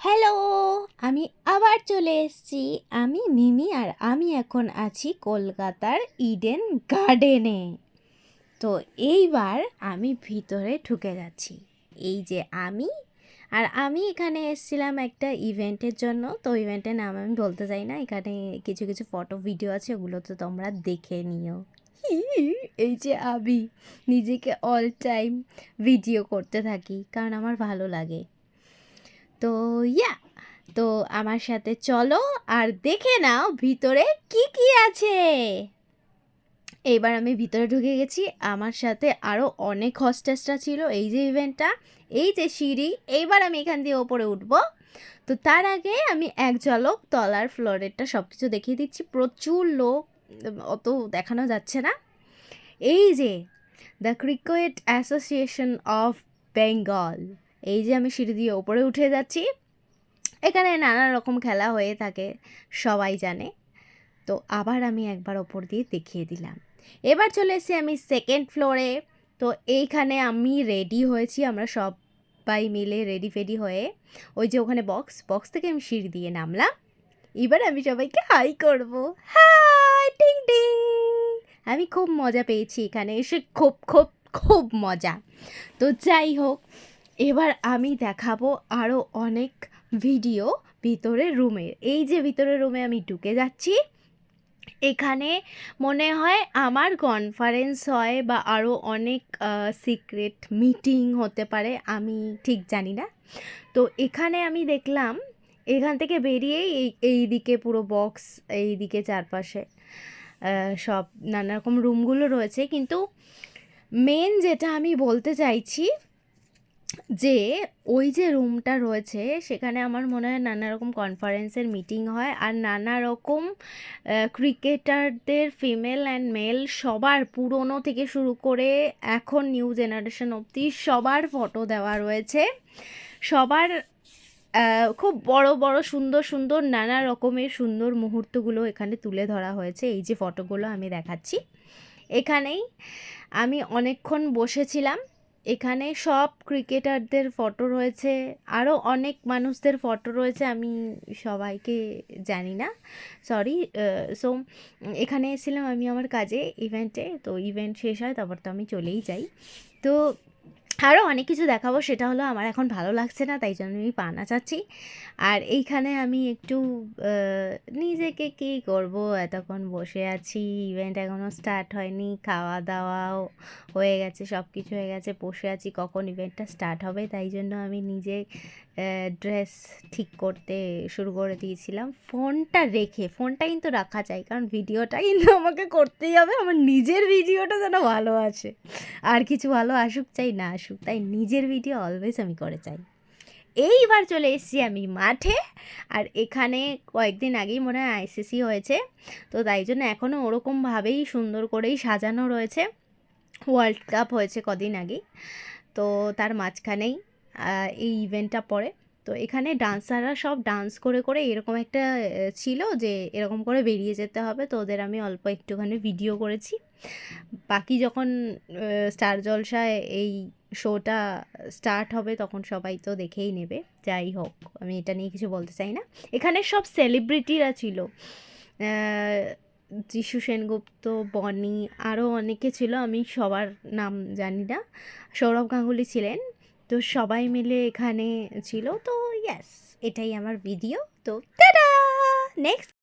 Hello! আমি আবার চলে এসেছি। আমি মিমি আর আমি এখন আছি কলকাতার ইডেন গার্ডেনে। তো এইবার আমি ভিতরে ঢুকে যাচ্ছি। এই যে আমি এখানে এসেছিলাম একটা ইভেন্টের জন্য। তো ইভেন্টের নাম আমি বলতে চাই না। এখানে কিছু কিছু ফটো ভিডিও আছে, ওগুলো তো তোমরা দেখে নিও। এই যে আমি নিজেকে অল টাইম ভিডিও করতে থাকি, কারণ আমার ভালো লাগে। তো তো আমার সাথে চলো আর দেখে নাও ভিতরে কি কি আছে। এইবার আমি ভিতরে ঢুকে গেছি, আমার সাথে আরও অনেক হস্টেসরা ছিল। এই যে ইভেন্টটা, এই যে সিঁড়ি, এইবার আমি এখান দিয়ে ওপরে উঠবো। তো তার আগে আমি এক ঝলক তলার ফ্লোরেরটা সব কিছু দেখিয়ে দিচ্ছি। প্রচুর লোক, অত দেখানো যাচ্ছে না। এই যে the cricket association of Bengal, এই যে আমি সিঁড়ি দিয়ে ওপরে উঠে যাচ্ছি। এখানে নানা রকম খেলা হয়ে থাকে, সবাই জানে। তো আবার আমি একবার ওপর দিয়ে দেখিয়ে দিলাম। এবার চলে এসেছি আমি সেকেন্ড ফ্লোরে। তো এইখানে আমি রেডি হয়েছি, আমরা সবাই মিলে রেডি ফেডি হয়ে ওই যে ওখানে বক্স থেকে আমি সিঁড়ি দিয়ে নামলাম। এবার আমি সবাইকে হাই করব। হাই, টিং টিং। আমি খুব মজা পেয়েছি এখানে এসে, খুব খুব খুব মজা। তো যাই হোক, এবার আমি দেখাবো আরও অনেক ভিডিও ভিতরের রুমের। এই যে ভিতরের রুমে আমি ঢুকে যাচ্ছি। এখানে মনে হয় আমার কনফারেন্স হয় বা আরও অনেক সিক্রেট মিটিং হতে পারে, আমি ঠিক জানি না। তো এখানে আমি দেখলাম, এখান থেকে বেরিয়েই এই দিকে পুরো বক্স, এই দিকে চারপাশে সব নানা রকম রুমগুলো রয়েছে। কিন্তু মেন যেটা আমি বলতে চাইছি, যে ওই যে রুমটা রয়েছে সেখানে আমার মনে হয় নানা রকম কনফারেন্সের মিটিং হয়, আর নানা রকম ক্রিকেটারদের ফিমেল অ্যান্ড মেল সবার, পুরনো থেকে শুরু করে এখন নিউ জেনারেশন অবধি সবার ফটো দেওয়া রয়েছে। সবার খুব বড় বড় সুন্দর সুন্দর নানা রকমের সুন্দর মুহূর্তগুলো এখানে তুলে ধরা হয়েছে। এই যে ফটোগুলো আমি দেখাচ্ছি, এখানেই আমি অনেকক্ষণ বসেছিলাম। এখানে সব ক্রিকেটারদের ফটো রয়েছে, আরও অনেক মানুষদের ফটো রয়েছে, আমি সবাইকে জানি না, সরি। সো এখানে এসেছিলাম আমি আমার কাজে, ইভেন্টে। তো ইভেন্ট শেষ হয় তারপর তো আমি চলেই যাই। তো আরও অনেক কিছু দেখাবো, সেটা হলো আমার এখন ভালো লাগছে না, তাই জন্য আমি পা নাচাচ্ছি। আর এইখানে আমি একটু নিজেকে কী করব, এতক্ষণ বসে আছি, ইভেন্ট এখনও স্টার্ট হয়নি, খাওয়া দাওয়াও হয়ে গেছে, সব কিছু হয়ে গেছে, বসে আছি কখন ইভেন্টটা স্টার্ট হবে। তাই জন্য আমি নিজে ড্রেস ঠিক করতে শুরু করে দিয়েছিলাম, ফোনটা রেখে। ফোনটা কিন্তু রাখা চাই, কারণ ভিডিওটা কিন্তু আমাকে করতেই হবে, আমার নিজের ভিডিওটা যেন ভালো আসে। আর কিছু ভালো আসুক চাই না আসুক, তাই নিজের ভিডিও অলওয়েজ আমি করে চাই। এইবার চলে এসেছি আমি মাঠে, আর এখানে কয়েকদিন আগেই মনে হয় আইসিসি হয়েছে, তো তাই জন্য এখনও ওরকমভাবেই সুন্দর করেই সাজানো রয়েছে। ওয়ার্ল্ড কাপ হয়েছে কদিন আগেই, তো তার মাঝখানেই এই ইভেন্টটা পড়ে। তো এখানে ডান্সাররা সব ডান্স করে করে এরকম একটা ছিল যে এরকম করে বেরিয়ে যেতে হবে, তো ওদের আমি অল্প একটুখানি ভিডিও করেছি। বাকি যখন স্টার জলসায় এই শোটা স্টার্ট হবে তখন সবাই তো দেখেই নেবে। যাই হোক, আমি এটা নিয়ে কিছু বলতে চাই না। এখানে সব সেলিব্রিটিরা ছিল, যিশু সেনগুপ্ত, বনি, আরও অনেকে ছিল, আমি সবার নাম জানি না। সৌরভ গাঙ্গুলি ছিলেন। তো সবাই মিলে এখানে ছিল। তো ইয়েস, এটাই আমার ভিডিও। তো টাটা, নেক্সট।